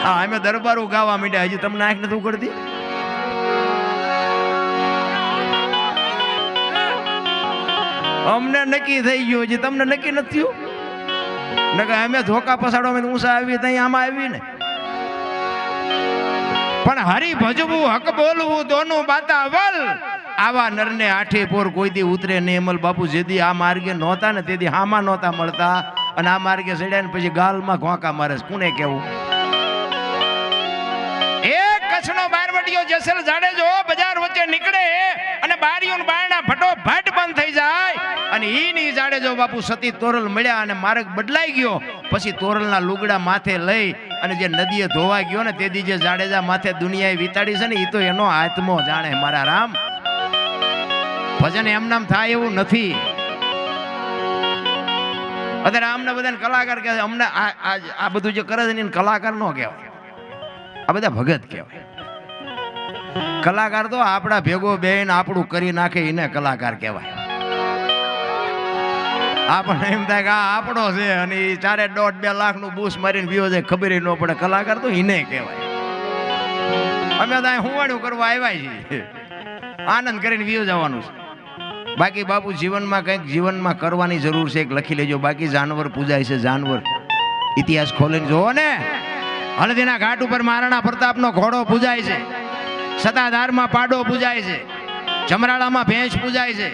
હા અમે દરબારું ગાવા માંડ્યા, હજી તમને આંખ નથી ઉકળતી? અમને નક્કી થઈ ગયું, હજી તમને નક્કી નથી થયું? નકર અમે ધોકા પસાડો અમે ઊંચા આવી ત્યાં આમાં આવી ને. પણ હરી ભજવું હક બોલવું દોનું બાતા વલ, આવા નરને આઠે પોર કોઈ દી ઉતરે નહીં. અમલ બાપુ જેદી આ માર્ગે નહોતા ને તેથી હામાં નહોતા મળતા, અને આ માર્ગે ચડ્યા ને પછી ગાલમાં ઘોંકા મારે. કોને કેવું? એક કચ્છનો બારવટીયો જેસલ જાડેજો બજાર વચ્ચે નીકળે અને બારીઓન બારણા ફટોફટ બંધ થઈ જાય, અને ઈ જાડેજો બાપુ સતી તોરલ મળ્યા અને માર્ગ બદલાઈ ગયો. પછી તોરલના લુગડા માથે લઈ અને જે નદીએ ધોવા ગયો ને તેથી જે જાડેજા માથે દુનિયાએ વિતાડી છે ને, એ તો એનો આત્મો જાણે. મારા રામ, ભજન એમ નામ થાય એવું નથી. અત્યારે આમને બધાને કલાકાર કહે છે, અમને આ બધું જે કરે છે ને કલાકાર નો કહેવાય, આ બધા ભગત કહેવાય. કલાકાર તો આપણા ભેગો બેન આપણું કરી નાખે એને કલાકાર કહેવાય. આપણને એમ થાય કે આ આપણો છે અને 4.5-2 લાખનું બૂસ મારીને વિયો જાય, ખબર ન પડે. કલાકાર તો એને કહેવાય. અમે તો હુંવાડું કરવા આવ્યા છીએ, આનંદ કરીને વિયો જવાનું છે. બાકી બાપુ જીવનમાં કંઈક જીવનમાં કરવાની જરૂર છે, એક લખી લેજો. બાકી જાનવર પૂજાય છે, જાનવર. ઇતિહાસ ખોલીને જોવો ને, હળદીના ઘાટ ઉપર મહારાણા પ્રતાપનો ઘોડો પૂજાય છે, સતાધારમાં પાડો પૂજાય છે, જમરાળામાં ભેંસ પૂજાય છે,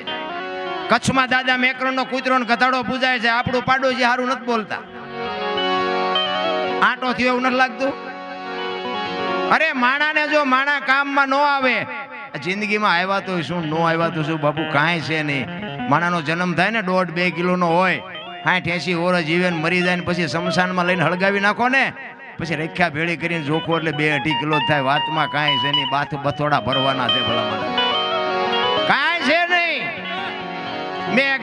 કચ્છમાં દાદા મેકરણનો કૂતરો ને ગધાડો પૂજાય છે. આપણું પાડોશી હારું નથી બોલતા, આંટો થયો એવું નથી લાગતું? અરે માણાને જો માણા કામમાં ન આવે, જિંદગીમાં આવ્યા તો શું, ન આવ્યા તો શું બાપુ, કાંઈ છે નહીં. માણાનો જન્મ થાય ને 1.5-2 કિલોનો હોય, 60-80 વર્ષ જીવે ને મરી જાય ને પછી શમશાનમાં લઈને હળગાવી નાખો ને, પછી રેખ્યા ભેળી કરીને જોખો એટલે 2-2.5 કિલો થાય. વાતમાં કાંઈ છે નહીં, બથોડા ભરવાના છે ભલા મને, કાંઈ છે નહીં. મેં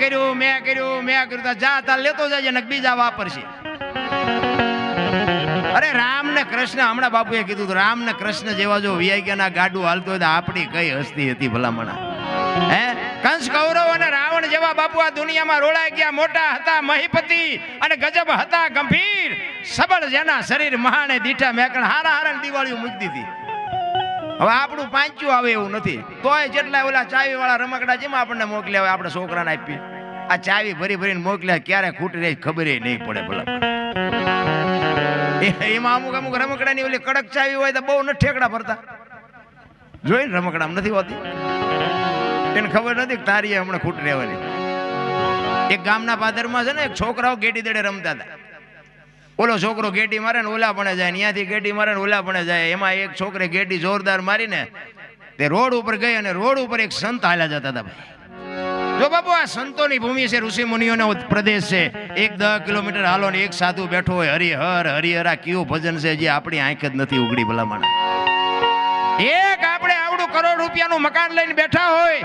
કર્યું જા તાર લેતો જાય ને બીજા વાપરશે. અરે રામ ને કૃષ્ણ, હમણાં બાપુએ કીધું રામ ને કૃષ્ણ જેવા જો વિયાગ્યાના ગાડું હાલતો હોય તો આપણી કઈ હસ્તી હતી ભલામણા? હે, કંસ કૌરવ અને રાવણ જેવા બાપુ આ દુનિયામાં રોળાઈ ગયા. મોટા હતા મહીપતિ અને ગજબ હતા ગંભીર, સબળ જેના શરીર મહાને દીઠા મેકણ, હારા દિવાળીઓ મૂકી દીધી. હવે આપણું પાંચ્યું આવે એવું નથી, તોય જેટલા ઓલા ચાવી વાળા રમકડા જેમાં આપણને મોકલ્યા હોય આપણે છોકરાને આપીએ. આ ચાવી ભરીને મોકલ્યા, ક્યારે ખૂટી રહી ખબર નહીં પડે ભલા. એમાં અમુક રમકડાની ઓલી કડક ચાવી હોય તો બહુ ન ઠેકડા ભરતા, જોઈને રમકડામાં નથી હોતી. એને ખબર નથી કે તારી હમણાં ખૂટ રહેવાની. એક ગામના પાદરમાં છે ને એક છોકરાઓ ગેડી દડે રમતા હતા. ઓલો છોકરો ગેડી મારે ને ઓલા પણ જાય, ત્યાંથી ગેડી મારે ને ઓલા પણ જાય. એમાં એક છોકરે ગેડી જોરદાર મારીને તે રોડ ઉપર ગઈ, અને રોડ ઉપર એક સંત હાલ્યા જતા હતા. ભાઈ જો બાપુ, આ સંતોની ભૂમિ છે, ઋષિ મુનિઓનો પ્રદેશ છે. 1-10 કિલોમીટર હાલો ને એક સાધુ બેઠો હોય, હરિહર હરિહરા કયું ભજન છે જે આપણી આંખ જ નથી ઉગડી ભલામણ. એક આપણે આવડું કરોડ રૂપિયાનું મકાન લઈને બેઠા હોય,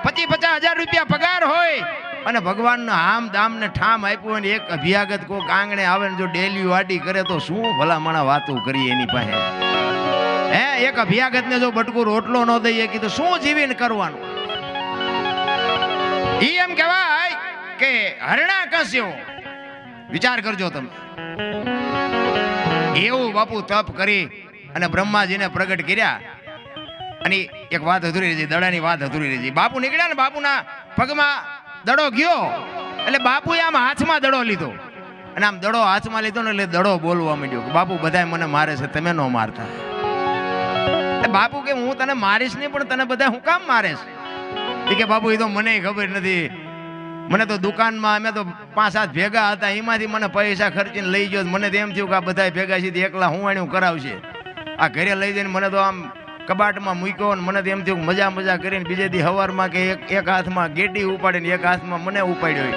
50-50 હજાર રૂપિયા પગાર હોય, અને ભગવાનનો આમ દામ ને ઠામ આપ્યું હોય ને એક અભ્યાગત કોક આંગણે આવે ને જો ડેલી વાડી કરે તો શું ભલામણા વાતો કરીએ એની પાસે? હે, એક અભ્યાગત ને જો બટકું રોટલો ન દઈએ તો શું જીવીને કરવાનું? ઈ એમ કહેવાય કે હરણા કસ્યો. વિચાર કરજો તમે. એવું બાપુ તપ કરી અને બ્રહ્માજીને પ્રગટ કર્યા. અને એક વાત અધૂરી રહી, દડાની વાત અધૂરી રહી. બાપુ નીકળ્યા ને બાપુના પગમાં દડો ગયો એટલે બાપુએ આમ હાથમાં દડો લીધો, અને આમ દડો હાથમાં લીધો ને એટલે દડો બોલવા માંડ્યો કે બાપુ બધા મને મારે છે, તમે ન મારતા. બાપુ કે હું તને મારીશ નહીં, પણ તને બધા હું કામ મારે છે? કે બાપુ એ તો મને ખબર નથી, મને તો દુકાનમાં અમે તો 5-7 ભેગા હતા, એમાંથી મને પૈસા ખર્ચીને લઈ ગયો. મને તો એમ થયું કે આ બધા ભેગા છે એકલા હું કરાવશે. આ ઘરે લઈ જઈને મને તો આમ કબાટમાં મૂક્યો, અને મને તો એમ થયું મજા કરીને બીજે દી સવારમાં કે એક હાથમાં ગેડી ઉપાડીને એક હાથમાં મને ઉપાડ્યો.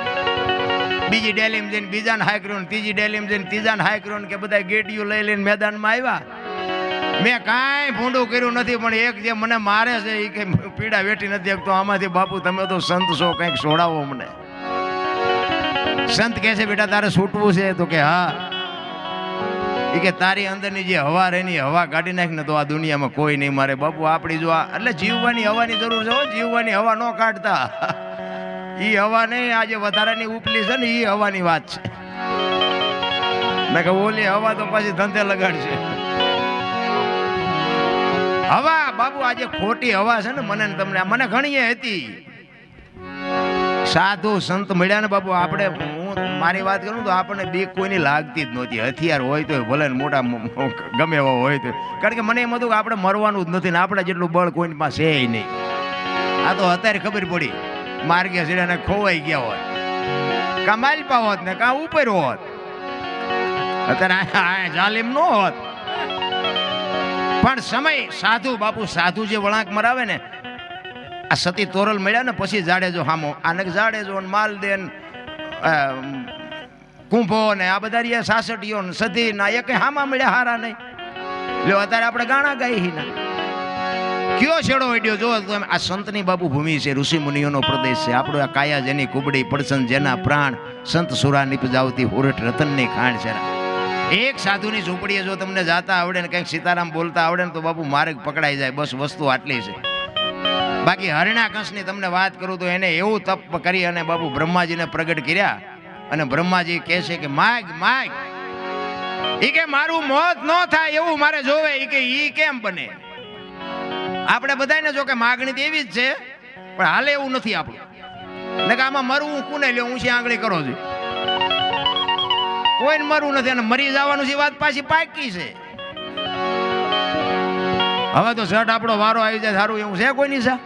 બીજી ડેલીમાં જઈને બીજાને હાય કર્યો, ત્રીજી ડેલીમાં જઈને ત્રીજાને હાય કર્યો, કે બધા ગેડીઓ લઈ લઈને મેદાનમાં આવ્યા. મેં કાંઈ ભૂંડું કર્યું નથી, પણ એક જે મને મારે છે એ કઈ પીડા વેઠી નથી શકતો. આમાંથી બાપુ તમે તો સંત છો, કંઈક છોડાવો મને. સંત કહે છે બેટા તારે છૂટવું છે? તો કે હા. એ કે તારી અંદરની જે હવા રહેની હવા કાઢી નાખ ને તો આ દુનિયામાં કોઈ નહીં મારે. બાપુ આપણી જો એટલે જીવવાની હવાની જરૂર છે, જીવવાની હવા ન કાઢતા. એ હવા નહીં, આજે વધારાની ઉપલી છે ને એ હવાની વાત છે. મેં કહું ઓલી હવા તો પાછી ધંધે લગાડશે. હવા બાપુ આજે ખોટી હવા છે ને મને તમને ઘણી હતી. સાધુ સંત મળ્યા ને બાપુ આપણે હું મારી વાત કરું તો આપણને બીક કોઈની લાગતી જ નહોતી. હથિયાર હોય તો ભલે મોટા ગમે એવા હોય તો, કારણ કે મને એમ હતું કે આપણે મરવાનું જ નથી ને આપણે જેટલું બળ કોઈની પાસે છે નહીં. આ તો અત્યારે ખબર પડી માર્ગે સીડાને ખોવાઈ ગયા હોત, કાં માલપા હોત ને કાં ઉપર હોત, અત્યારે જાલિમ ન હોત. પણ સમય સાધુ બાપુ સાધુ જે વળાંક મરાવે ને, આ સતી તોરલ મળ્યા ને પછી જાડેજો હામો, આને જાડેજો ને માલદેન કુંભો ને આ બધા સાસટીઓ ને સતી ના એક હામા મળ્યા હારા નહીં. લ્યો અત્યારે આપણે ગાણા ગાઈ ના કયો છેડો વડ્યો જો તમે. આ સંતની બાપુ ભૂમિ છે, ઋષિ મુનિઓનો પ્રદેશ છે. આપણો આ કાયા જેની કુબડી પડસન જેના પ્રાણ, સંત સુરા નિપજાવતી હોરઠ રતનની ખાણ છે. એક સાધુની ઝૂંપડીએ જો તમને જાતા આવડે ને કંઈક સીતારામ બોલતા આવડે ને તો બાપુ માર્ગ પકડાઈ જાય. બસ વસ્તુ આટલી છે. બાકી હરણાકંસની તમને વાત કરું તો એને એવું તપ કરી અને બાપુ બ્રહ્માજીને પ્રગટ કર્યા. અને બ્રહ્માજી કહે છે કે માગ માગ, ઈ કે મારું મોત ન થાય એવું મારે જોવે. ઈ કે ઈ કેમ બને? આપણે બધાને જો કે માગણી તો એવી જ છે, પણ હાલે એવું નથી આપણું. ને કે આમાં મરવું કોને લ્યો, ઊંચી આંગળી કરો છો, કોઈને મરવું નથી. અને મરી જવાનું છે વાત પાછી પાકી છે. હવે તો ઝટ આપણો વારો આવી જાય સારું એવું છે? કોઈની સા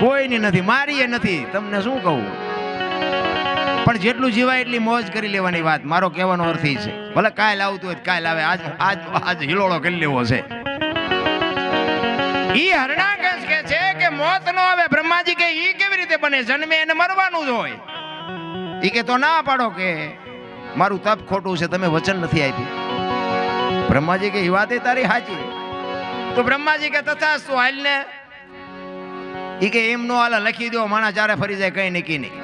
કોઈની નથી, મારીએ નથી. તમને શું કહું, પણ જેટલું જીવાય એટલી મોજ કરી લેવાની વાત. મારો કહેવાનો અર્થ એ છે, ભલે કાલ આવતું હોય કાલ આવે, આજ હિલોળો કરી લેવો છે. ઈ હરણાકંસ કે છે કે મોત નો આવે. બ્રહ્માજી કે ઈ કેવી રીતે બને? જન્મે એને મરવાનું જ હોય. ઈ કે તો ના પાડો કે મારું તપ ખોટું છે, તમે વચન નથી આપ્યું. બ્રહ્માજી કે ઈ વાત તારી સાચી. તો બ્રહ્માજી કે તથાસ્તુ, હાલ ને. ઈ કે એમ નો હાલે, લખી દો, માણા ચારે ફરી જાય, કઈ નક્કી નહીં.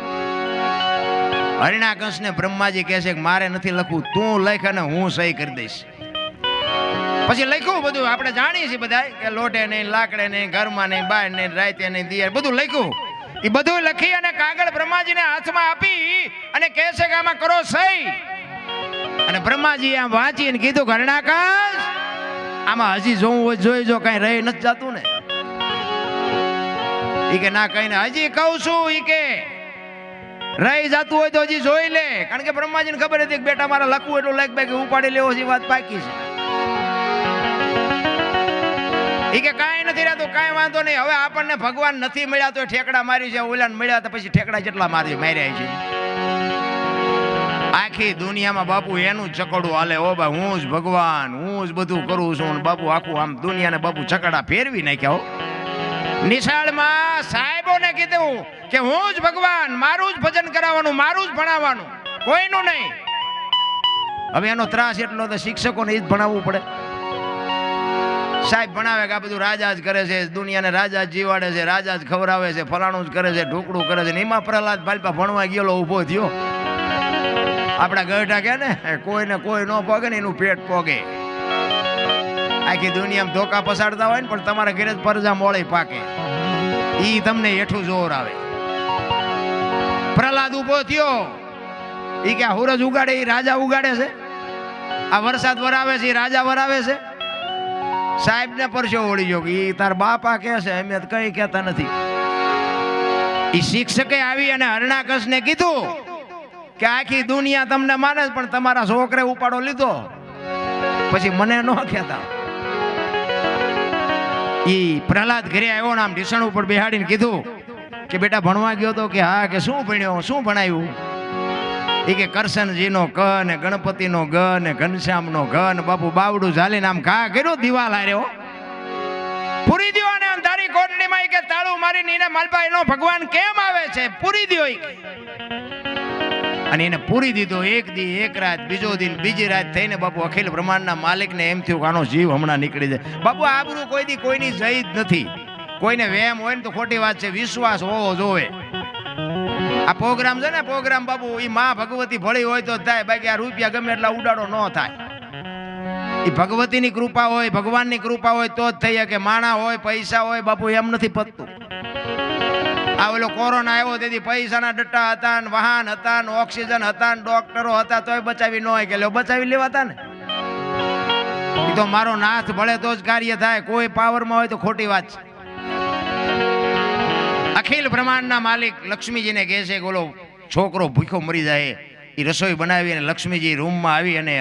હરણાકંસ ને બ્રહ્માજી કહે છે કે મારે નથી લખવું, તું લખ અને હું સહી કરી દઈશ. પછી લખ્યું બધું. આપણે જાણીએ છીએ બધા કે લોટે નહીં, લાકડે નહીં, ઘરમાં નહીં, બહાર નહીં, રાતે નહીં, દિયર, બધું લખ્યું. એ બધું લખી અને કાગળ બ્રહ્માજીને હાથમાં આપી અને કહે છે કે આમાં કરો સહી. અને બ્રહ્માજી આમ વાંચીને કીધું કે હરણાકંસ આમાં હજી જોવું હોય જોઈ જો, કઈ રહી નથી જતું ને? ઈ કે ના કઈ ને, હજી કહું છું. ઈ કે રહી જતું હોય તો હજી જોઈ લે. કારણ કે બ્રહ્માજીને ખબર હતી કે બેટા મારે લખવું એટલું લખ બે ઉપાડી લેવો છે, વાત પાકી છે. ઈ કે કાંઈ નથી રહેતું, કાંઈ વાંધો નહીં. હવે આપણને ભગવાન નથી મળ્યા તો ઠેકડા મારી છે, ઓલાને મળ્યા તો પછી ઠેકડા જેટલા માર્યા છે. આખી દુનિયામાં બાપુ એનું ચકડું હાલે. ઓ બા હું જ ભગવાન, હું જ બધું કરું છું. બાપુ આખું આમ દુનિયાને બાપુ ચકડા ફેરવી નાખ્યા હો. નિશાળમાં સાહેબોને કીધું કે હું જ ભગવાન, મારું જ ભજન કરાવવાનું, મારું જ ભણાવવાનું, કોઈનું નહીં. હવે એનો ત્રાસ એટલો તો શિક્ષકોને જ ભણાવવું પડે. સાહેબ ભણાવે કે આ બધું રાજા જ કરે છે, દુનિયાને રાજા જ જીવાડે છે, રાજા જ ખવડાવે છે, ફલાણું જ કરે છે, ઢોકળું કરે છે. એમાં પ્રહલાદ બાલપા ભણવા ગયેલો ઊભો થયો. આપણા ગઢા કે ને કોઈને કોઈ ન પોગે ને એનું પેટ પોગે. આખી દુનિયામાં ધોકા પસાડતા હોય ને પણ તમારા ઘરે જ પરજા મોળી પાકે. ઈ તમને હેઠું જોર આવે. પ્રહલાદ ઊભો થયો. ઈ કે હુરજ ઉગાડે એ રાજા ઉગાડે છે, આ વરસાદ વરાવે છે એ રાજા વરાવે છે. સાહેબ ને પરસો ઓળી ગયો કે ઈ તાર બાપા કે છે, અમે કઈ કહેતા નથી. ઈ શિક્ષકે આવી અને હરણાકંસ ને કીધું કે આખી દુનિયા તમને માને પણ તમારા છોકરે ઉપાડો લીધો પછી મને ન કહેતા. ઈ પ્રહલાદ ઘરે આવ્યો ને આમ ઢીસણ ઉપર બેહાડીને કીધું કે બેટા ભણવા ગયો તો? કે હા. કે શું ભણ્યો, શું ભણાયું? એ કે કરશનજીનો ક ને ગણપતિનો ગ ને ઘનશ્યામનો ઘ ને બાપુ બાવડું ઝાલીને આમ ઘા કર્યો દિવાલ હાર્યો પૂરી દ્યો. અને અંધારી કોટડીમાં કે તાળું મારી નીને માલપા એનો ભગવાન કેમ આવે છે પૂરી દ્યો. અને એને પૂરી દીધો. એક દી એક રાત, બીજો દિન બીજી રાત થઈને બાપુ અખિલ બ્રહ્માંડના માલિકને એમ થયું કે આનો જીવ હમણાં નીકળી જાય. બાપુ આબરૂ કોઈ દી કોઈની જઈ જ નથી. કોઈને વેમ હોય ને તો ખોટી વાત છે, વિશ્વાસ હોવો જોવે. આ પ્રોગ્રામ છે ને પ્રોગ્રામ બાપુ ઈ માં ભગવતી ભળી હોય તો થાય, બાકી આ રૂપિયા ગમે એટલા ઉડાડો ન થાય. ઈ ભગવતીની કૃપા હોય, ભગવાનની કૃપા હોય તો જ થઈ શકે. માણા હોય, પૈસા હોય બાપુ એમ નથી પતતું. આ ઓલો કોરોના આવ્યો તેથી પૈસાના ડટ્ટા હતા ને વાહન હતા ને ઓક્સિજન હતા ને ડોક્ટરો હતા તોય બચાવી ન હોય કે લો બચાવી લેવાતા ને. એ તો મારો નાથ ભળે તો જ કાર્ય થાય, કોઈ પાવરમાં હોય તો ખોટી વાત છે. અખિલ બ્રહ્માંડના માલિક લક્ષ્મીજીને કહે છે કે ઓલો છોકરો ભૂખ્યો મરી જાય, એ રસોઈ બનાવી અને લક્ષ્મીજી રૂમમાં આવી અને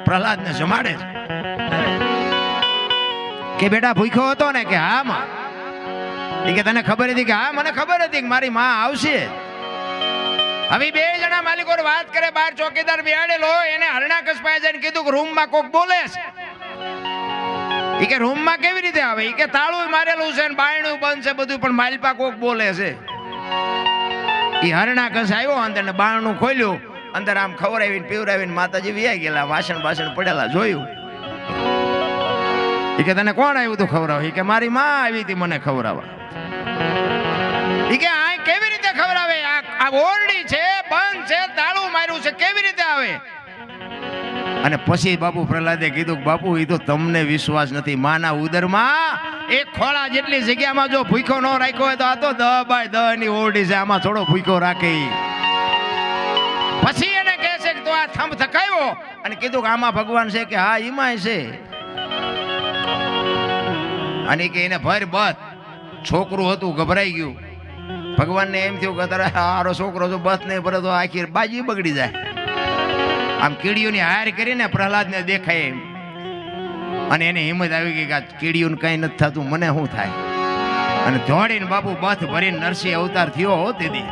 પ્રહલાદને જમાડે છે કે બેટા ભૂખ્યો હતો ને? કે હા માં. એ કે તને ખબર હતી? કે હા મને ખબર હતી કે મારી માં આવશે. હવે બે જણા માલિકો વાત કરે, બાર ચોકીદાર બેહાડેલો, એને હરણાકશ પાસે જઈને કીધું કે રૂમમાં કોક બોલે છે. એ કે રૂમમાં કેવી રીતે આવે? એ કે તાળું મારેલું છે ને બાયણું બંધ છે બધું, પણ માલપા કોક બોલે છે. એ હરણાકશ આવ્યો અંદર ને બારણું ખોલ્યું, અંદર આમ ખવડાવીને પીવડાવીને માતાજી વ્યાઈ ગયેલા, વાસણ બાસણ પડેલા જોયું. એ કે તને કોણ આવ્યું તું ખવડાવ? એ કે મારી માં આવી હતી મને ખવડાવવા. એ કે આ કેવી રીતે ખવડાવે? આ ઓરડી છે, બંધ છે, તાળું માર્યું છે, કેવી રીતે આવે? અને પછી બાપુ પ્રહલાદે કીધું બાપુ એ તો તમને વિશ્વાસ નથી. માના ઉદરમાં એક ખોળા જેટલી જગ્યામાં જો ભૂખ્યો ન રાખ્યો હોય તો આ તો 10 બાય 10 ની ઓરડી છે, આમાં થોડો ભૂખ્યો રાખે. પછી એને કહે છે કે તો આ થંભ થકાયો અને કીધું કે આમાં ભગવાન છે? કે હા એમાંય છે. અને કે એને ભર બત છોકરું હતું, ગભરાઈ ગયું. ભગવાનને એમ થયું કે તારે હારો છોકરો જો બસ નહીં ભરે તો આખી બાજી બગડી જાય. આમ કીડીઓની હાર કરીને પ્રહલાદને દેખાય એમ, અને એને હિંમત આવી ગઈ કે આ કીડીઓને કઈ નથી થતું, મને શું થાય? અને દોડીને બાપુ બથ ભરીને નરસિંહ અવતાર થયો હો દીદી.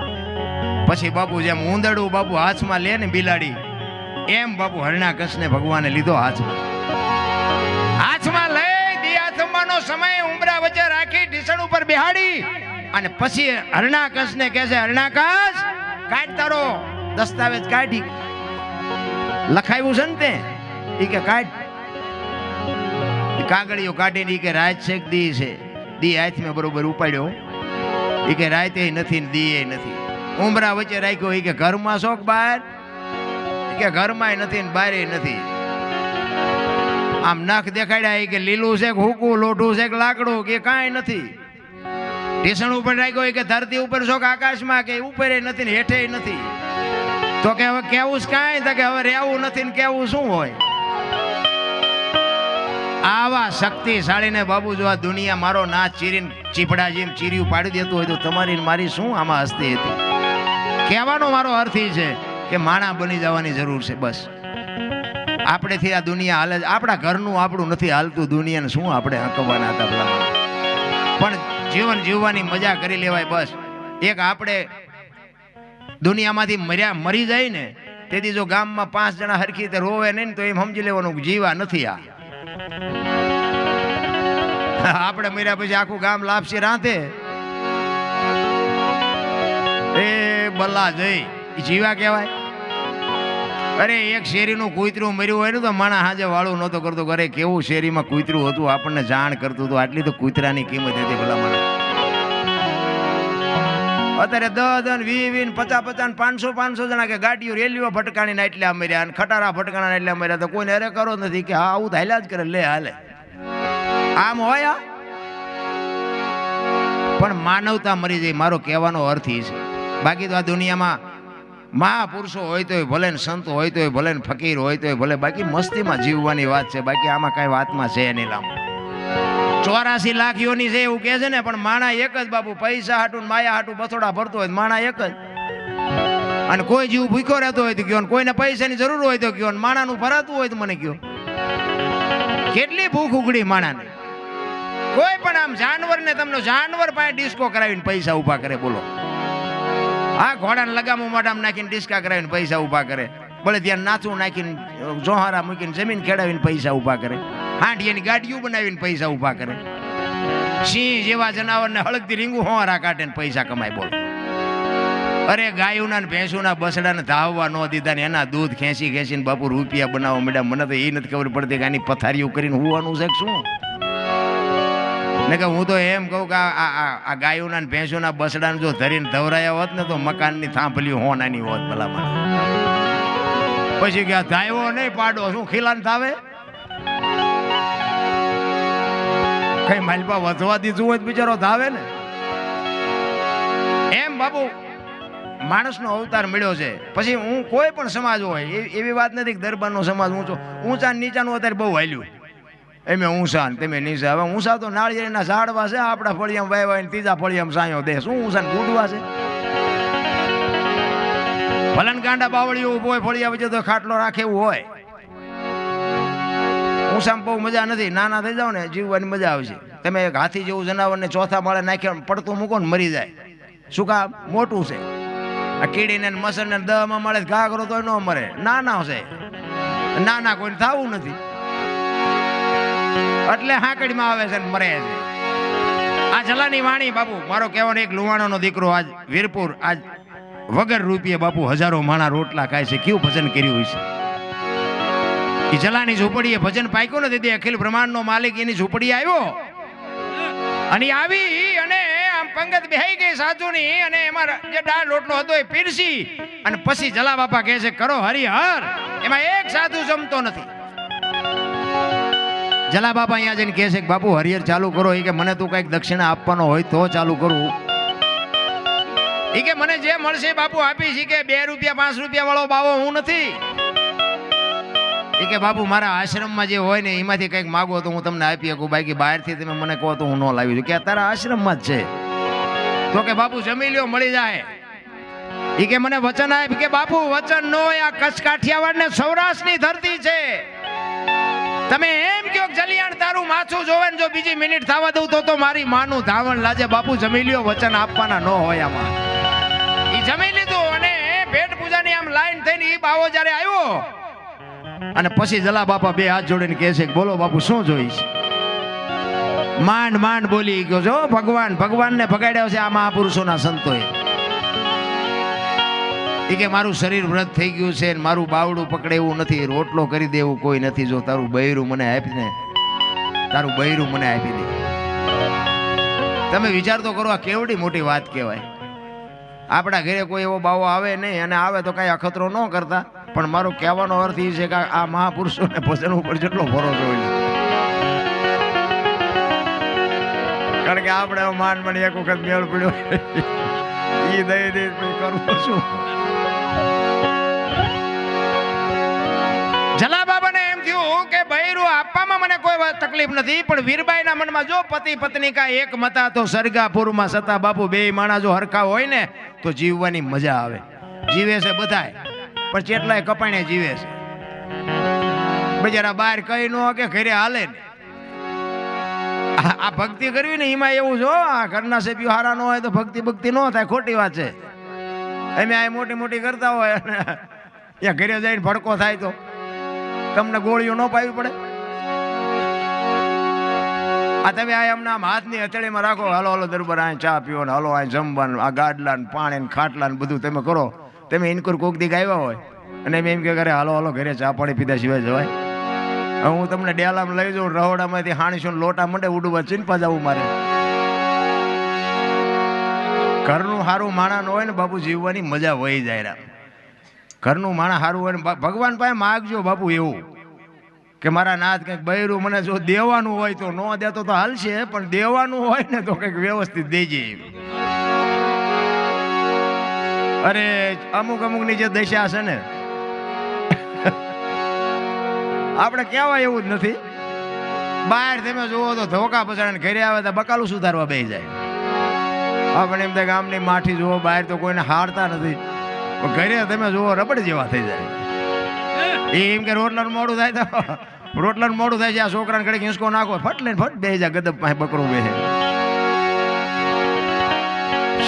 પછી બાપુ જેમ ઊંદડું બાપુ હાથમાં લે ને બિલાડી, એમ બાપુ હરણાકશને ભગવાને લીધો હાથમાં લઈ દિયાથમાનો સમય ઉંબરા વચ્ચે રાખી ઢીસણ ઉપર બેહાડી અને પછી હરણાકશને કહે છે હરણાકશ કાઢ તારો દસ્તાવેજ કાઢી લખાયું છે ને તે. એ કે કાઢ. કાગળિયો કાઢીને એ કે રાત છે કે દી છે? દી હાથમાં બરોબર ઉપાડ્યો. એ કે રાતે નથી ને દી નથી. ઉંબરા વચ્ચે રાખ્યો. એ કે ઘરમાં શોખ બહાર? કે ઘરમાં નથી ને બહાર નથી. આમ નખ દેખાડ્યા. એ કે લીલું છે કે હુકું, લોઢું છે કે લાકડું? કે કાંઈ નથી. ઢીસણ ઉપર રાખ્યો. કે ધરતી ઉપર શોખ આકાશમાં? કે ઉપર નથી ને હેઠે નથી. તો કે હવે કેવું કાંઈ? તો કે હવે રહેવું નથી ને કેવું શું હોય? આવા શક્તિશાળીને બાબુ જો આ દુનિયા મારો નાચ ચીરીને ચીપડા જેમ ચીરિયું પાડી દેતું હોય તો તમારી મારી શું આમાં હસ્તી હતી? કહેવાનો મારો અર્થ એ છે કે માણા બની જવાની જરૂર છે. બસ આપણેથી આ દુનિયા હાલે. આપણા ઘરનું આપણું નથી હાલતું, દુનિયાને શું આપણે હકવાના હતા પેલા? પણ જીવન જીવવાની મજા કરી લેવાય. બસ એક આપણે દુનિયામાંથી મરી જાય ને તેથી જો ગામમાં 5 જણા હરખી રીતે રોવે નહીં તો એમ સમજી લેવાનું જીવા નથી. આપણે મર્યા પછી આખું ગામ લાપસી રાંધે. એ બલ્લા જઈ જીવા કહેવાય? અરે એક શેરીનું કૂતરું મર્યું હોય ને તો માણા હાજે વાળું નહોતો કરતો. અરે કેવું શેરીમાં કૂતરું હતું, આપણને જાણ કરતું હતું. આટલી તો કૂતરાની કિંમત હતી ભલા મને. અત્યારે 10 20 50 500 જણા કે ગાડીઓ રેલીઓ ભટકાણીને એટલા મર્યા અને ખટારા ભટકાણા એટલા મર્યા. તો કોઈને અરે કરો નથી કે હા આવું હાલ્યા જ કરે, લે હાલે. આમ હોય પણ માનવતા મરી જાય. મારો કહેવાનો અર્થ એ છે. બાકી તો આ દુનિયામાં મહાપુરુષો હોય તોય ભલે ને સંતો હોય તોય ભલે ને ફકીર હોય તોય ભલે, બાકી મસ્તીમાં જીવવાની વાત છે. બાકી આમાં કઈ વાતમાં છે નહીં. લાંબુ 84 લાખ યોની છે એવું કહે છે ને, પણ માણા એક જ બાપુ. પૈસા હાટું માયા હાટું બથોડા ભરતો હોય માણા એક જ. અને કોઈ જીવ ભૂખ્યો રહેતો હોય તો કયો, કોઈને પૈસાની જરૂર હોય તો કયો, માણાનું ભરાતું હોય તો મને કયો. કેટલી ભૂખ ઉગડી માણાને. કોઈ પણ આમ જાનવરને તમને જાનવર પાસે ડિસ્કો કરાવીને પૈસા ઉભા કરે. બોલો આ ઘોડાને લગામો મોઢામાં નાખીને ડિસ્કા કરાવીને પૈસા ઉભા કરે. ભલે ત્યાં નાથું નાખીને જોહારા મૂકીને જમીન ખેડાવીને પૈસા ઉભા કરે. હાંડિયાની ગાડીઓ બનાવીને પૈસા ઉભા કરે. સિંહ જેવા જનાવરને હળગતી રીંગું હોવારા કાઢે ને પૈસા કમાય. બોલો અરે ગાયોના ને ભેંસોના બસડાને ધાવવા ન દીધા ને એના દૂધ ખેંચીને બાપુ રૂપિયા બનાવવા માંડ્યા. મને તો એ નથી ખબર પડતી કે આની પથારીઓ કરીને હોવાનું છે શું? ને કે હું તો એમ કહું કે આ ગાયોના ને ભેંસોના બસડાને જો ધરીને ધવરાયા હોત ને તો મકાનની થાંભલી હોનાની હોત ભલા મને. પછી કે ધાયો નહીં પાડો શું ખીલાન થાવે? કઈ માલપા વધવા દીધું હોય બિચારો ધાવે ને. એમ બાપુ માણસનો અવતાર મળ્યો છે. પછી હું કોઈ પણ સમાજ હોય એવી વાત નથી કે દરબારનો સમાજ ઊંચા નીચાનું અત્યારે બહુ હાલ્યું. એમે ઊંચા ને તમે નીચા. હવે ઊંચા તો નાળિયેરના ઝાડવા છે, આપણા ફળિયામાં વાય ને ત્રીજા ફળિયામાં સાયો દે. શું ઊંચા ને ગુડવા છે? ભલન ગાંડા બાવળીઓ ઉભો હોય ફળિયા વચ્ચે તો ખાટલો રાખે એવું હોય. ઊંચામાં બહુ મજા નથી. નાના થઈ જાવ ને જીવવાની મજા આવશે. તમે એક હાથી જેવું જનાવરને ચોથા માળે નાખ્યા પડતું મૂકો ને મરી જાય. શું કામ? મોટું છે. આ કીડીને મસરને 10માં મળે ઘા કરો તો ન મરે. નાના છે, નાના કોઈ થવું નથી એટલે હાકડીમાં આવે છે ને મરે છે. આ જલાની વાણી બાપુ મારો કહેવાનો એક લુવાણાનો દીકરો આજ વીરપુર આજ વગર રૂપિયે બાપુ હજારો માણા રોટલા ખાય છે. કેવું ભજન કર્યું છે. એ જલાની ઝૂંપડીએ ભજન પાક્યું નથી તે અખિલ બ્રહ્માંડનો માલિક એની ઝૂંપડી આવ્યો અને આવી અને આમ પંગત બેહી ગઈ સાધુની અને એમાં જે દાળ રોટલો હતો એ પીરસી અને પછી જલા બાપા કહે છે કરો હરિહર. એમાં એક સાધુ જમતો નથી. જલા બાપા અહીંયા જઈને કહે છે કે બાપુ હરિહર ચાલુ કરો. એ કે મને તું કઈક દક્ષિણા આપવાનો હોય તો ચાલુ કરું. એ કે મને જે મળશે બાપુ આપીશ. કે 2 રૂપિયા 5 રૂપિયા વાળો બાવો હું નથી. એ કે બાપુ મારા આશ્રમમાં જે હોય ને એમાંથી કંઈક માગો તો હું તમને આપી શકું. બાકી બહારથી તમે મને કહો તો હું ન લાવી દઉં. કે તારા આશ્રમમાં જ છે. તો કે બાપુ જમી લ્યો મળી જાય. એ કે મને વચન આપ. કે બાપુ વચન નો આ કચ્છ કાઠિયાવાડ ને સૌરાષ્ટ્રની ધરતી છે. તમે એમ કહો જલિયાણ તારું માથું જોવે ને જો બીજી મિનિટ થવા દઉં તો મારી માનું ધાવણ લાજે. બાપુ જમી લ્યો વચન આપવાના ન હોય આમાં. એ જમી લીધું અને ભેટ પૂજાની આમ લાઈન થઈને એ બાવો જ્યારે આવ્યો અને પછી જલા બાપા 2 હાથ જોડીને કહે છે બોલો બાપુ શું જોઈશ? માંડ માંડ બોલી ગયો છો ભગવાનને ભગાડ્યો છે આ મહાપુરુષોના સંતોએ. એ કે મારું શરીર વ્રત થઈ ગયું છે ને મારું બાવડું પકડે એવું નથી. રોટલો કરી દેવું કોઈ નથી. જો તારું બૈરું મને આપીને તારું બૈરું મને આપી દે. તમે વિચાર તો કરો આ કેવડી મોટી વાત કહેવાય. આપણા ઘરે કોઈ એવો બાવો આવે નહીં અને આવે તો કઈ અખતરો ન કરતા. પણ મારો કહેવાનો અર્થ એ છે કે આ મહાપુરુષોને ભજન ઉપર જેટલો ભરોસો હોય છે. કારણ કે આપણે માન મને એક વખત મેળ પડ્યો એ દઈ દઈ કરવું શું. જલા બાબાને એમ થયું કે બૈરું આપવામાં મને કોઈ તકલીફ નથી પણ વીરબાઈના મનમાં જો પતિ પત્ની કા એક મતા તો સરગાપુરમાં સતા. બાપુ 2 માણા જો હરખા હોય ને તો જીવવાની મજા આવે. જીવે છે બધાય પણ કેટલાય કપાણે જીવે છે. બજારા બહાર કઈ ન કે ઘરે હાલે ને. આ ભક્તિ કરવી ને એમાં એવું જો આ ઘરના સભ્યો હારા ન હોય તો ભક્તિ ન થાય. ખોટી વાત છે. અમે આ મોટી મોટી કરતા હોય અને ત્યાં ઘરે જઈને ભડકો થાય તો તમને ગોળીઓ ન પાવી પડે. આ તમે આ એમના હાથની હથેળીમાં રાખો. હાલો હાલો દરબાર આ ચા પીવો ને હાલો આ જમવાનું આ ગાડલા ને પાણી ને ખાટલા ને બધું તમે કરો. તમે ઇનકુર કોક દી આવ્યા હોય અને એમ કે ઘરે હાલો હાલો ઘરે ચા પાણી પીધા સિવાય જવાય. હવે હું તમને ડેલામાં લઈ જાઉં રહોડામાંથી હાણીસો લોટા મંડે ઉડવા ચીનપા જવું મારે. ઘરનું સારું માણા ન હોય ને બાપુ જીવવાની મજા વહી જાય. ઘરનું માણા સારું હોય ને ભગવાન પાસે માગજો બાપુ એવું કે મારા નાથ કંઈક બૈરું મને જો દેવાનું હોય તો ન દેતો તો હાલશે પણ દેવાનું હોય ને તો કંઈક વ્યવસ્થિત દેજે. અરે અમુક ની જે દશા છે ને આપણે કહેવાય એવું જ નથી. બહાર તમે જુઓ તો ધોકા પછાડે ઘરે આવે તો બકાલું સુધારવા બેસી જાય. આપણે એમ થાય ગામની માઠી જુઓ બહાર તો કોઈને હારતા નથી. ઘરે તમે જુઓ રબડ જેવા થઈ જાય. એમ કે રોટલાનું મોડું થાય તો રોટલાનું મોડું થાય છે આ છોકરાને ઘડીક હિંસકો નાખો ફટ લઈને ફટ બેસી જાય. ગદબ પાસે બકરું બેસે.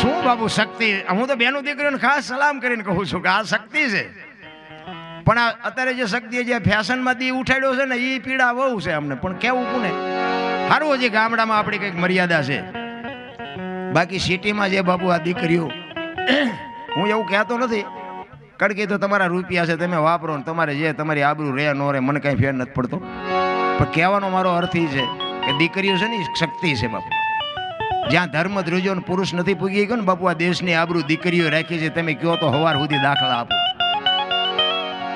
શું બાબુ શક્તિ. હું તો બેનું દીકરીઓને ખાસ સલામ કરીને કહું છું કે આ શક્તિ છે. પણ અત્યારે જે શક્તિ જે ફેશનમાં દી ઉઠાડ્યો છે ને એ પીડા બહુ છે અમને. પણ કેવું કોને સારું હજી ગામડામાં આપણી કંઈક મર્યાદા છે. બાકી સિટીમાં જે બાબુ આ દીકરીઓ હું એવું કહેતો નથી કારણ કે તો તમારા રૂપિયા છે તમે વાપરો ને તમારે જે તમારી આબરૂ રહે ન રહે મને કાંઈ ફેર નથી પડતો. પણ કહેવાનો મારો અર્થ એ છે કે દીકરીઓ છે ને એ શક્તિ છે બાપુ. જ્યાં ધર્મ ધ્રુજો પુરુષ નથી પૂગી ગયો ને બાપુ આ દેશની આબરૂ દીકરીઓ રાખી છે. તમે કહો તો હવાર સુધી દાખલા આપો.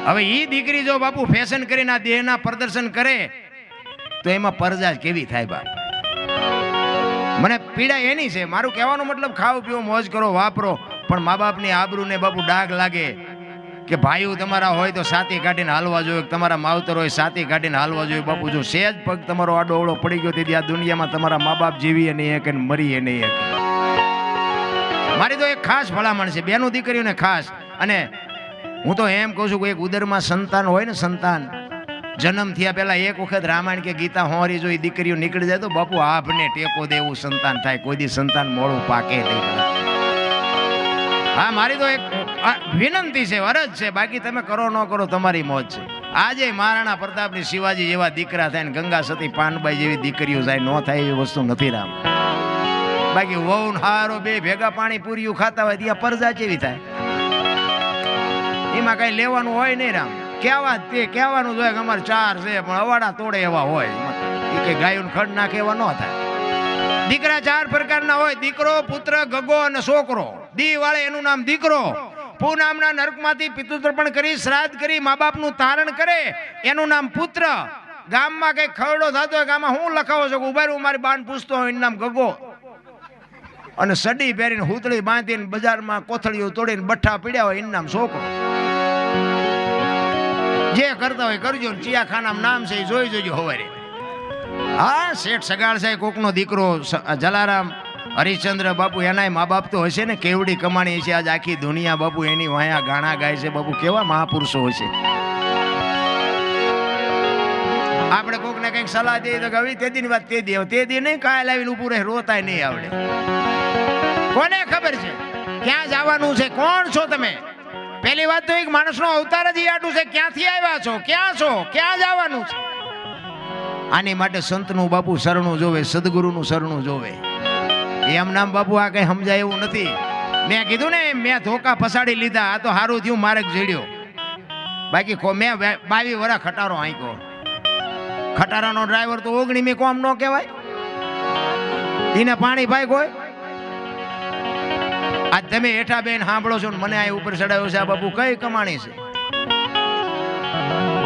હવે એ દીકરી જો બાપુ ફેશન કરીને આ દેહના પ્રદર્શન કરે તો એમાં પરજા કેવી થાય બાપ. મને પીડા એની છે. મારું કહેવાનો મતલબ ખાઓ પીવો મોજ કરો વાપરો, પણ મા બાપની આબરૂને બાપુ ડાઘ લાગે કે ભાઈઓ તમારા હોય તો સાથી કાઢીને હાલવા જોઈએ, તમારા માવતર હોય સાથી કાઢીને હાલવા જોઈએ. બાપુ જો સહેજ પગ તમારો આડો અવળો પડી ગયો તેથી આ દુનિયામાં તમારા મા બાપ જીવીએ નહીં કે મરીએ નહીં. મારી તો એક ખાસ ભલામણ છે બેનું દીકરીઓને ખાસ. અને હું તો એમ કહું છું કે એક ઉદરમાં સંતાન હોય ને, સંતાન જન્મ થયા પહેલા એક વખત રામાયણ કે ગીતા હોરી જો દીકરીઓ નીકળી જાય તો બાપુ આભને ટેકો દેવું સંતાન થાય. કોઈ દી સંતાન મોડું પાકે નહીં. હા, મારી તો એક વિનંતી છે, અરજ છે. બાકી તમે કરો ન કરો તમારી મોજ છે. આજે મહારાણા પ્રતાપની શિવાજી જેવા દીકરા થાય ને ગંગા સતી પાનબાઈ જેવી દીકરીઓ થાય, ન થાય એવી વસ્તુ નથી રામ. બાકી વહુ હારો બે ભેગા પાણી પૂરીયું ખાતા હોય ત્યાં પરજા જેવી થાય. એમાં કઈ લેવાનું હોય નહીં રામ. કહેવા તે કહેવાનું જોઈએ કે અમારે 4 છે પણ અવાડા તોડે એવા હોય. એ કઈ ગાયું ખડ નાખે એવા ન થાય. દીકરા 4 પ્રકારના હોય: દીકરો, પુત્ર, ગગો અને છોકરો. દી વાળે એનું નામ દીકરો. પૂનામના નરકમાંથી પિતૃતર્પણ કરી શ્રાદ્ધ કરી મા બાપનું તારણ કરે એનું નામ પુત્ર. ગામમાં કઈ ખરડો થતો હોય ગામમાં હું લખાવો છો ઉભા મારી બાન પૂછતો હોય એનું નામ ગગો. અને સડી પહેરીને હુતળી બાંધીને બજારમાં કોથળીઓ તોડીને બઠ્ઠા પીડ્યા હોય એનું નામ છોકરો. જે કરતા હોય કરજો. ચિયાખાનામાં નામ છે એ જોઈ જોજો હવારે. હા, શેઠ સગાળ સાહેબ કોકનો દીકરો જલારામ હરિશ્ચંદ્ર બાપુ એના મા બાપ તો હશે ને, કેવડી કમાણી હશે. આજ આખી દુનિયા બાપુ એની વાયા ગાણા ગાય છે. બાપુ કેવા મહાપુરુષો હશે. આપણે કોકને કઈક સલાહ દઈએ તો હવે તે દી વાત તે દી નહીં કાયલ આવીને ઉભું રહે રોતાય નહીં આવડે. કોને ખબર છે ક્યાં જવાનું છે? કોણ છો તમે? પહેલી વાત તો એક માણસનો અવતાર જ આટલું છે. ક્યાંથી આવ્યા છો, ક્યાં છો, ક્યાં જવાનું છે? આની માટે સંતનું બાપુ શરણું જોવે, સદગુરુનું શરણું જોવે. એમ નામ બાપુ આ કઈ સમજાય એવું નથી. મેં કીધું ને મેં ધોકા ફસાડી લીધા. આ તો સારું થયું મારે જડ્યો. બાકી મેં 22 વર્ષ ખટારો આંક્યો. ખટારાનો ડ્રાઈવર તો 19 મી કોમ ન કહેવાય. એને પાણી ભાઈ કોઈ. આજ તમે હેઠા બેન સાંભળો છો ને મને આ ઉપર ચડાવ્યો છે. આ બાપુ કઈ કમાણી છે?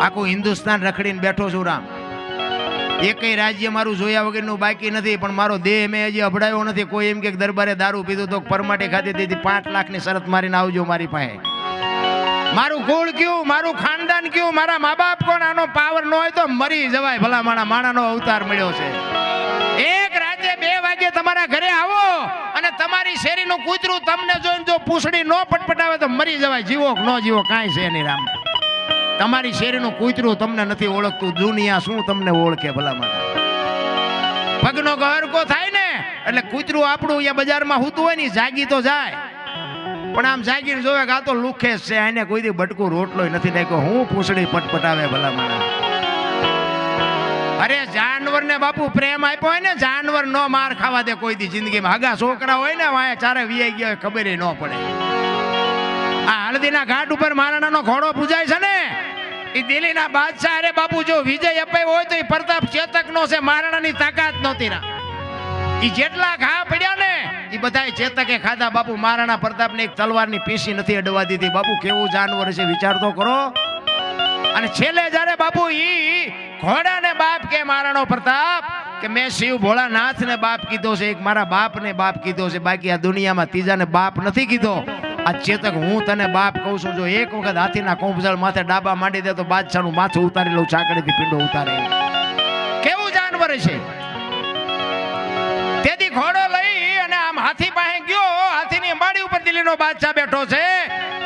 આખું હિન્દુસ્તાન રખડીને બેઠો છું રામ. એકેય રાજ્ય મારું જોયા વગરનું બાકી નથી. પણ મારો દેહ મેં હજી અભડાયો નથી. કોઈ એમ કે દરબારે દારૂ પીધું તો પરમાટી ખાધી તેથી 5 લાખની શરત મારીને આવજો મારી પાસે. મારું કુળ કયું, મારું ખાનદાન કયું, મારા મા બાપ કોણ? આનો પાવર ન હોય તો મરી જવાય. ભલા માણાનો અવતાર મળ્યો છે. એક રાતે 2 વાગે તમારા ઘરે આવો અને તમારી શેરીનું કૂતરું તમને જોઈને જો પૂંછડી ન પટપટાવે તો મરી જવાય. જીવો કે ન જીવો કાંઈ છે નહીં રામ. તમારી શેરીનું કૂતરું તમને નથી ઓળખતું. દુનિયા શું તમને ઓળખે? ભલા માટે પગનો ગહરકો થાય ને એટલે કૂતરું આપણું અહીંયા બજારમાં હોતું હોય ને જાગી તો જાય. પણ આમ જાગીને જોવે કે આ તો લુખેશ છે, એને કોઈ દી બટકું રોટલો નથી નાખ્યો. હું પૂંછડી પટપટાવે ભલા માણસ. અરે જાનવરને બાપુ પ્રેમ આપ્યો હોય ને, જાનવર નો માર ખાવા દે કોઈ દી જિંદગીમાં. હગા છોકરા હોય ને વાયા ચારે વીઆઈ ગયા હોય ખબર ન પડે. આ હળદીના ઘાટ ઉપર મહારાણાનો ઘોડો પૂજાય છે ને, એ દિલ્હીના બાદશાહ અરે બાપુ જો વિજય અપાયો હોય તો એ પ્રતાપ ચેતક નો છે. મહારાણાની તાકાત નહોતી ના. એ જેટલા ઘા પડ્યા ને એ બધા ચેતકે ખાધા. બાપુ મહારાણા પ્રતાપને એક તલવારની પીસી નથી અડવા દીધી. બાપુ કેવું જાનવર છે વિચાર તો કરો. અને છેલ્લે જયારે બાપુ ઈ ઘોડાને બાપ કે મહારાણો પ્રતાપ કે મેં શિવ ભોળાનાથને બાપ કીધો છે, એક મારા બાપને બાપ કીધો છે. બાકી આ દુનિયામાં ત્રીજાને બાપ નથી કીધો. આ ચેતક હું તને બાપ કહું છું. જો એક વખત હાથીના કોંભજળ માથે ડાબા માંડી દે તો બાદશાહનું માથું ઉતારી લઉં. ચાકડીથી પીંડો ઉતારે. કેવું જાનવર છે? તેથી ઘોડો લઈ અને આમ હાથી પાસે ગયો. હાથીની અંબાડી ઉપર દિલ્હીનો બાદશાહ બેઠો છે.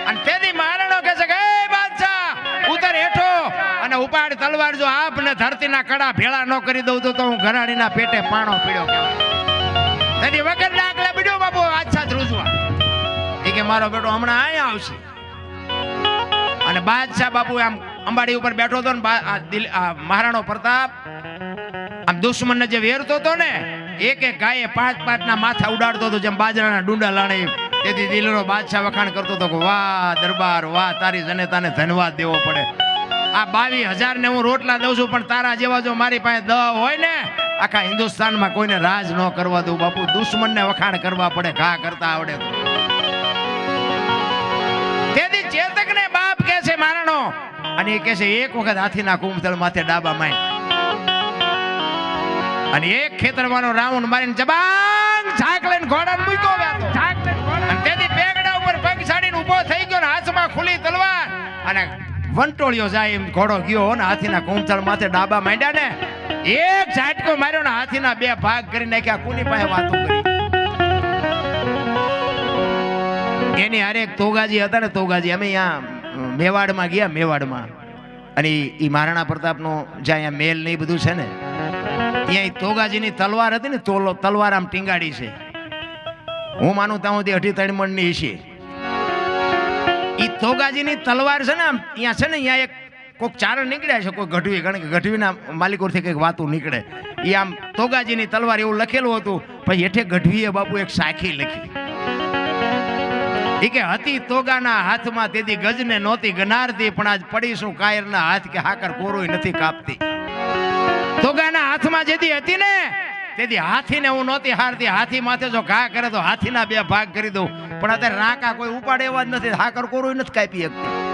અને તેથી મહારાણો કહે છે કે બાદશાહ ઉતર હેઠો અને ઉપાડ તલવાર. જો આપને ધરતીના કડા ભેળા ન કરી દઉં તો હું ઘરાણીના પેટે પાણો પીડ્યો કહેવાય. તેથી વગર ડાકલા પીડ્યો બાપુ બાદશાહ ધ્રુજવા. એ કે મારો બેટો હમણાં અહીંયા આવશે. અને બાદશાહ બાપુ આમ અંબાડી ઉપર બેઠો હતો ને મહારાણો પ્રતાપ આમ દુશ્મનને જે વેરતો હતો ને, એક ગાયે 5 ના માથા ઉડાડતો હતો જેમ બાજરાના ડુંડા લાણે. તેથી દિલ્હીનો બાદશાહ વખાણ કરતો હતો કે વાહ દરબાર વાહ, તારી જનતાને ધન્યવાદ દેવો પડે. આ 22,000 ને હું રોટલા દઉં છું પણ તારા જેવા જો મારી પાસે 10 હોય ને આખા હિન્દુસ્તાનમાં કોઈને રાજ ન કરવા દઉં. બાપુ દુશ્મનને વખાણ કરવા પડે, ઘા કરતા આવડે. તેથી ચેતકને બાપ કે છે મહારાણો. અને એ કે છે એક વખત હાથીના કુંભતળ માથે ડાબા માંડ. અને એક ખેતરમાંનો રાઉન્ડ મારીને જબાંગ ઝાક લઈને ઘોડાને મૂક્યો વ્યાતો. અને તેથી પેગડા ઉપર પગ સાડીને ઊભો થઈ ગયો ને હાથમાં ખુલ્લી તલવાર અને વંટોળિયો જાય એમ ઘોડો ગયો ને હાથીના કુંથળ માથે ડાબા માંડ્યા ને એક ઝાટકો માર્યો ને હાથીના બે ભાગ કરી નાખ્યા. કોની પાસે વાતો કરી? એની હારે એક તોગાજી હતા ને તોગાજી. અમે અહીંયા મેવાડમાં ગયા, મેવાડમાં. અને એ મહારાણા પ્રતાપનો જ્યાં અહીંયા મેલ ને એ બધું છે ને ત્યાં તોગાજીની તલવાર હતી ને તલવાર આમ ટીંગાડી છે. હું માનું ત્યાં સુધી 2.5 મણની છે. એ તોગાજીની તલવાર છે ને આમ અહીંયા છે ને અહીંયા એક કોઈક ચારણ નીકળ્યા છે, કોઈ ગઢવી, કારણ કે ગઢવીના માલિકોથી કંઈક વાતું નીકળે. એ આમ તોગાજીની તલવાર એવું લખેલું હતું. પછી હેઠે ગઢવીએ બાપુ એક સાખી લખી. એ કે હતી તોગાના હાથમાં તેથી ગજને નહોતી ગનારતી, પણ આજ પડીશું કાયરના હાથ કે હાકર કોરોય નથી કાપતી. તોગાના હાથમાં જેથી હતી ને તેથી હાથીને હું નહોતી હારતી. હાથી માથે જો ઘા કરે તો હાથીના 2 ભાગ કરી દઉં, પણ અત્યારે રાકા કોઈ ઉપાડે એવા જ નથી. હાકર કોરોય નથી કાપી શકતી.